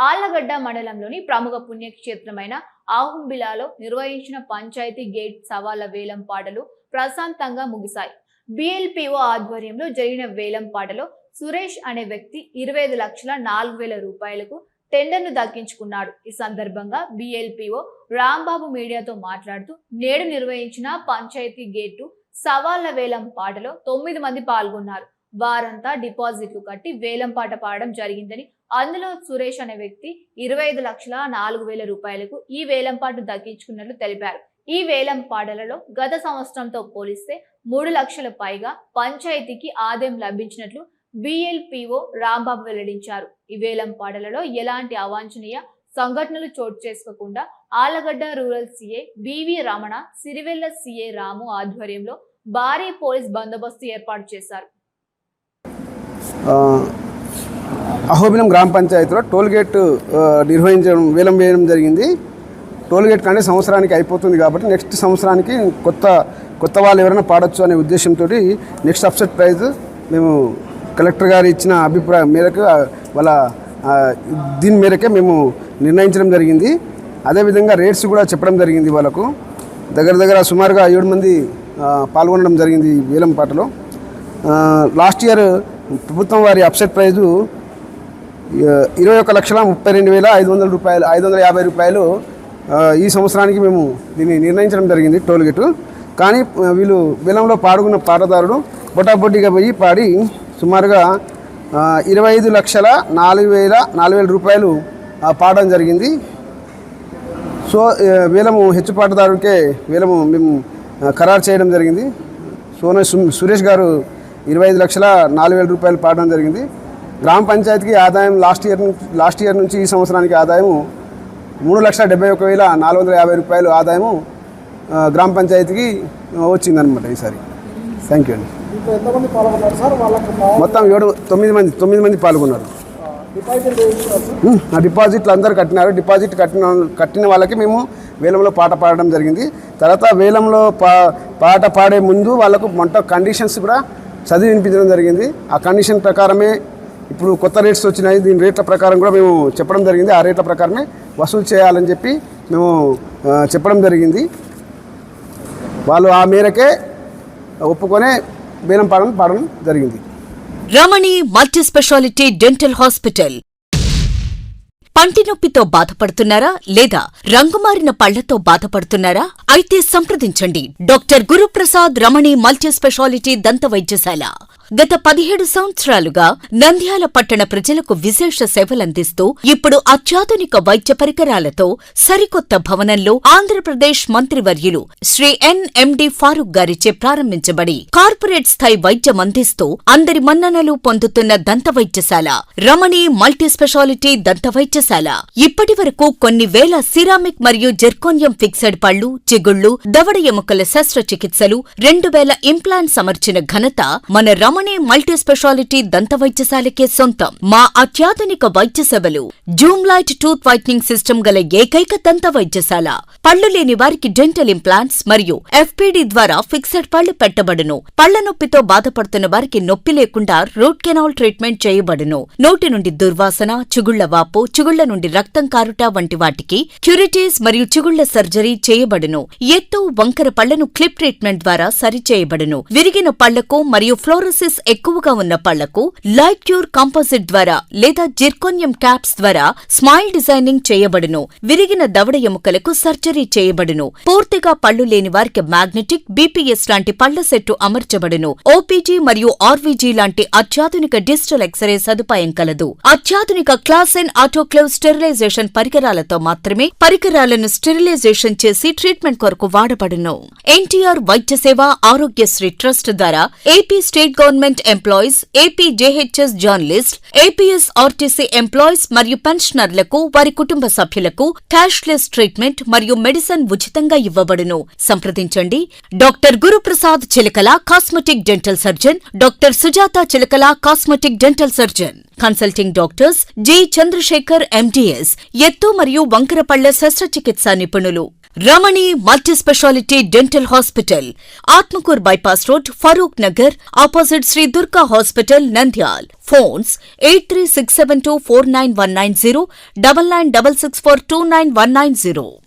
ఆళ్లగడ్డ మండలంలోని ప్రముఖ పుణ్యక్షేత్రమైన ఆహుంబిలాలో నిర్వహించిన పంచాయతీ గేట్ సవాళ్ల వేలం పాటలు ప్రశాంతంగా ముగిశాయి. BLPO ఆధ్వర్యంలో జరిగిన వేలం పాటలో సురేష్ అనే వ్యక్తి 25,04,000 రూపాయలకు టెండర్ను దక్కించుకున్నాడు. ఈ సందర్భంగా BLPO రాంబాబు మీడియాతో మాట్లాడుతూ, నేడు నిర్వహించిన పంచాయతీ గేటు సవాళ్ల వేలం పాటలో 9 మంది పాల్గొన్నారు. వారంతా డిపాజిట్లు కట్టి వేలం పాట పాడడం జరిగిందని, అందులో సురేష్ అనే వ్యక్తి 25,04,000 రూపాయలకు ఈ వేలంపాటు దక్కించుకున్నట్లు తెలిపారు. ఈ వేలం పాటలలో గత సంవత్సరంతో పోలిస్తే 3 లక్షల పైగా పంచాయతీకి ఆదాయం లభించినట్లు BLPO రాంబాబు వెల్లడించారు. ఈ వేలం పాటలలో ఎలాంటి అవాంఛనీయ సంఘటనలు చోటు చేసుకోకుండా Allagadda rural CA BV Ramana, Sirivella CA రాము ఆధ్వర్యంలో భారీ పోలీస్ బందోబస్తు ఏర్పాటు చేశారు. అహోబిలం గ్రామ పంచాయతీలో టోల్ గేట్ వేలం వేయడం జరిగింది. టోల్ గేట్ కంటే సంవత్సరానికి అయిపోతుంది కాబట్టి నెక్స్ట్ సంవత్సరానికి కొత్త వాళ్ళు ఎవరైనా పాడొచ్చు అనే ఉద్దేశంతో నెక్స్ట్ అప్సెట్ ప్రైజ్ మేము కలెక్టర్ గారు ఇచ్చిన అభిప్రాయం మేరకు దీని మేరకే మేము నిర్ణయించడం జరిగింది. అదేవిధంగా రేట్స్ కూడా చెప్పడం జరిగింది. వాళ్ళకు దగ్గర సుమారుగా 7 మంది పాల్గొనడం జరిగింది ఈ వేలం పాటలో. లాస్ట్ ఇయర్ ప్రభుత్వం వారి అప్సెట్ ప్రైజు 21,32,500 రూపాయలు, 550 రూపాయలు. ఈ సంవత్సరానికి మేము దీన్ని నిర్ణయించడం జరిగింది టోల్ గేటు. కానీ వీళ్ళు వేలంలో పాడుకున్న పాటదారుడు బొటాబొట్టిగా పోయి పాడి సుమారుగా 25,04,000 రూపాయలు పాడడం జరిగింది. సో వేలము హెచ్చు పాటదారుడికే వేలము మేము ఖరారు చేయడం జరిగింది. సురేష్ గారు 25,04,000 రూపాయలు పాడడం జరిగింది. గ్రామ పంచాయతీకి ఆదాయం లాస్ట్ ఇయర్ నుంచి ఈ సంవత్సరానికి ఆదాయము 3,71,450 రూపాయలు ఆదాయము గ్రామ పంచాయతీకి వచ్చిందనమాట ఈసారి. థ్యాంక్ యూ అండి. మొత్తం 9 మంది పాల్గొన్నారు. డిపాజిట్లు అందరూ కట్టినారు. డిపాజిట్ కట్టిన వాళ్ళకి మేము వేలంలో పాట పాడడం జరిగింది. తర్వాత వేలంలో పాట పాడే ముందు వాళ్ళకు కండిషన్స్ కూడా చదివి వినిపించడం జరిగింది. ఆ కండిషన్ ప్రకారమే ఇప్పుడు కొత్త రేట్స్ వచ్చినాయి. దీని రేట్ల ప్రకారం కూడా మేము చెప్పడం జరిగింది. ఆ రేట్ల ప్రకారమే వసూలు చేయాలని చెప్పి మేము చెప్పడం జరిగింది. వాళ్ళు ఆ మేరకే ఒప్పుకొనే వేలం పాడడం జరిగింది. రమణి మల్టీ స్పెషాలిటీ డెంటల్ హాస్పిటల్. పంటి నొప్పితో బాధపడుతున్నారా లేదా రంగుమారిన పళ్లతో బాధపడుతున్నారా? అయితే సంప్రదించండి డాక్టర్ గురుప్రసాద్ రమణి మల్టీ స్పెషాలిటీ దంత వైద్యశాల. గత 17 సంవత్సరాలుగా నంద్యాల పట్టణ ప్రజలకు విశేష సేవలందిస్తూ ఇప్పుడు అత్యాధునిక వైద్య పరికరాలతో సరికొత్త భవనంలో ఆంధ్రప్రదేశ్ మంత్రివర్యులు శ్రీ NMD ఫారూక్ గారిచే ప్రారంభించబడి కార్పొరేట్ స్థాయి వైద్యం అందిస్తూ అందరి మన్ననలు పొందుతున్న దంత వైద్యశాల రమణి మల్టీ స్పెషాలిటీ దంత వైద్యశాల. ఇప్పటి వరకు కొన్ని వేల సిరామిక్ మరియు జెర్కోనియం ఫిక్సెడ్ పళ్లు, చిగుళ్లు, దవడ ఎముకల శస్త్రచికిత్సలు, 2,000 ఇంప్లాంట్స్ అమర్చిన ఘనత మన రమణి మల్టీ స్పెషాలిటీ దంత వైద్యశాలకే సొంతం. మా అత్యాధునిక వైద్య సేవలు Zoom light tooth whitening system గల ఏకైక దంత వైద్యశాల. పళ్లు లేని వారికి డెంటల్ ఇంప్లాంట్స్ మరియు FPD ద్వారా ఫిక్సెడ్ పళ్లు పెట్టబడును. పళ్ల నొప్పితో బాధపడుతున్న వారికి నొప్పి లేకుండా రూట్ కెనాల్ ట్రీట్మెంట్ చేయబడును. నోటి నుండి దుర్వాసన, చిగుళ్ల వాపు, చిగుళ్ల నుండి రక్తం కారుట వంటి వాటికి క్యూరిటీస్ మరియు చిగుళ్ల సర్జరీ చేయబడును. ఎత్తు, వంకర పళ్లను క్లిప్ ట్రీట్మెంట్ ద్వారా సరిచేయబడును. విరిగిన పళ్లకు మరియు ఫ్లోరోసిస్ ఎక్కువగా ఉన్న పళ్లకు లైట్ క్యూర్ కాంపోజిట్ ద్వారా లేదా జిర్కోనియం క్యాప్స్ ద్వారా స్మైల్ డిజైనింగ్ చేయబడును. విరిగిన దవడ ఎముకలకు సర్జరీ చేయబడును. పూర్తిగా పళ్లు లేని వారికి మ్యాగ్నెటిక్, BPS లాంటి పళ్ల సెట్టు అమర్చబడును. OPG మరియు RVG లాంటి అత్యాధునిక డిజిటల్ ఎక్స్రే సదుపాయం కలదు. అత్యాధునిక క్లాస్ N ఆటోక్లేవ్ స్టెరిలైజేషన్ పరికరాలతో మాత్రమే పరికరాలను స్టెరిలైజేషన్ చేసి ట్రీట్మెంట్ కొరకు వాడబడును. NTR వైద్య సేవ ఆరోగ్యశ్రీ ట్రస్ట్ ద్వారా AP state government employees, AP JHS journalist, APS RTC employees మరియు పెన్షనర్లకు వారి కుటుంబ సభ్యులకు క్యాష్లెస్ ట్రీట్మెంట్ మరియు మెడిసిన్ ఉచితంగా ఇవ్వబడును. సంప్రదించండి doctor Guruprasad Chilakala cosmetic dental surgeon, doctor Sujatha Chilakala cosmetic dental surgeon. Consulting doctors G. Chandrasekhar MDS, ఎత్తు మరియు వంకర పళ్ల శస్త్రచికిత్సా నిపుణులు. Ramani multi speciality dental hospital, Atmakur bypass road, Farooq Nagar, opposite Sri Durga hospital, Nandyal. Phones 8367249190, 9966429190.